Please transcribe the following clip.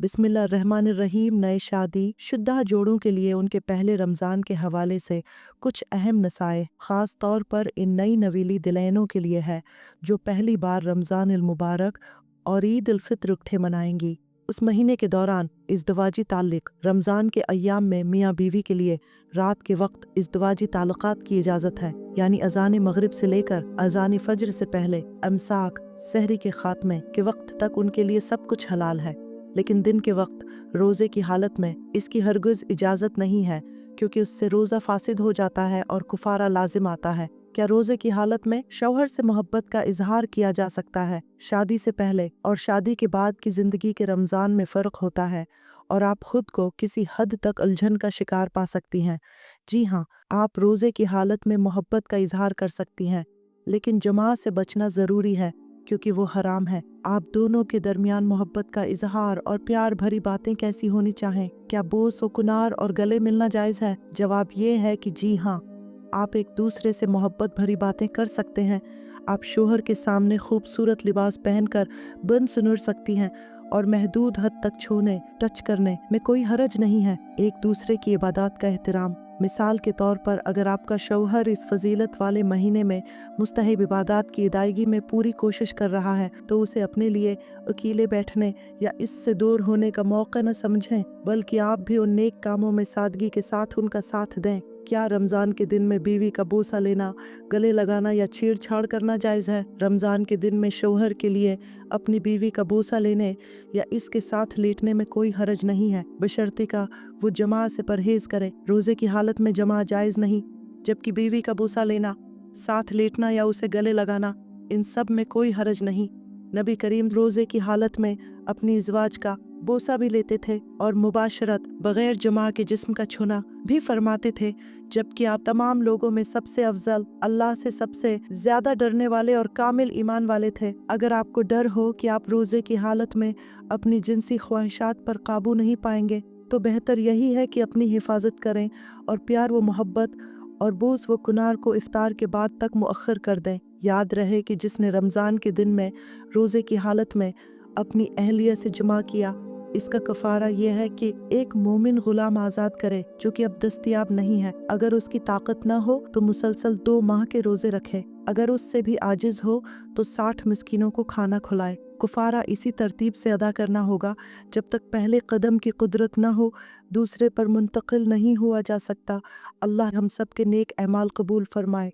बिस्मिल्लाहिर्रहमानिर्रहीम। नए शादी शुदा जोड़ों के लिए उनके पहले रमज़ान के हवाले से कुछ अहम नसाए ख़ास तौर पर इन नई नवीली दिलैनों के लिए है जो पहली बार रमज़ान अल मुबारक और ईद उल फित्र इकट्ठे मनाएंगी। उस महीने के दौरान इज़्दवाजी ताल्लुक़ रमज़ान के अय्याम में मियाँ बीवी के लिए रात के वक्त इज़्दवाजी ताल्लुक़ात की इजाज़त है, यानी अज़ान मगरिब से लेकर अज़ान फज्र से पहले अमसाक सहरी के ख़ात्मे के वक्त तक उनके लिए सब कुछ हलाल है। लेकिन दिन के वक्त रोज़े की हालत में इसकी हरगिज़ इजाज़त नहीं है, क्योंकि उससे रोज़ा फासिद हो जाता है और कुफारा लाजिम आता है। क्या रोज़े की हालत में शौहर से मोहब्बत का इजहार किया जा सकता है? शादी से पहले और शादी के बाद की ज़िंदगी के रमज़ान में फ़र्क होता है और आप खुद को किसी हद तक उलझन का शिकार पा सकती हैं। जी हाँ, आप रोज़े की हालत में मोहब्बत का इजहार कर सकती हैं, लेकिन जमा से बचना ज़रूरी है क्योंकि वो हराम है। आप दोनों के दरमियान मोहब्बत का इजहार और प्यार भरी बातें कैसी होनी चाहें? क्या बोस व कुनार और गले मिलना जायज़ है? जवाब ये है कि जी हाँ, आप एक दूसरे से मोहब्बत भरी बातें कर सकते हैं। आप शोहर के सामने खूबसूरत लिबास पहनकर बन सुनुर सकती हैं और महदूद हद तक छूने टच करने में कोई हरज नहीं है। एक दूसरे की इबादत का एहतराम, मिसाल के तौर पर अगर आपका शौहर इस फजीलत वाले महीने में मुस्तहब इबादत की अदायगी में पूरी कोशिश कर रहा है तो उसे अपने लिए अकेले बैठने या इससे दूर होने का मौका न समझें, बल्कि आप भी उन नेक कामों में सादगी के साथ उनका साथ दें। क्या रमज़ान के दिन में बीवी का बोसा लेना, गले लगाना या छेड़छाड़ करना जायज़ है? रमज़ान के दिन में शौहर के लिए अपनी बीवी का बोसा लेने या इसके साथ लेटने में कोई हरज नहीं है, बशर्ते का वो जमा से परहेज़ करे। रोज़े की हालत में जमा जायज़ नहीं, जबकि बीवी का बोसा लेना, साथ लेटना या उसे गले लगाना, इन सब में कोई हरज नहीं। नबी करीम रोज़े की हालत में अपनी इज़वाज का बोसा भी लेते थे और मुबाशरत बग़ैर जमा के जिस्म का छूना भी फरमाते थे, जबकि आप तमाम लोगों में सबसे अफजल, अल्लाह से सबसे ज़्यादा डरने वाले और कामिल ईमान वाले थे। अगर आपको डर हो कि आप रोज़े की हालत में अपनी जिनसी ख्वाहिशात पर काबू नहीं पाएंगे तो बेहतर यही है कि अपनी हिफाजत करें और प्यार व मोहब्बत और बोस व कुनार को इफ्तार के बाद तक मुअख्खर कर दें। याद रहे कि जिसने रमज़ान के दिन में रोज़े की हालत में अपनी अहलिया से जमा किया, इसका कफ़ारा यह है कि एक मोमिन गुलाम आज़ाद करे जो कि अब दस्तयाब नहीं है। अगर उसकी ताकत न हो तो मुसलसल 2 माह के रोज़े रखे। अगर उससे भी आजिज़ हो तो 60 मिस्कीनों को खाना खिलाए। कुफारा इसी तरतीब से अदा करना होगा जब तक पहले कदम की कुदरत न हो दूसरे पर मुंतकिल नहीं हुआ जा सकता। अल्लाह हम सब के नेक अमाल कबूल फरमाए।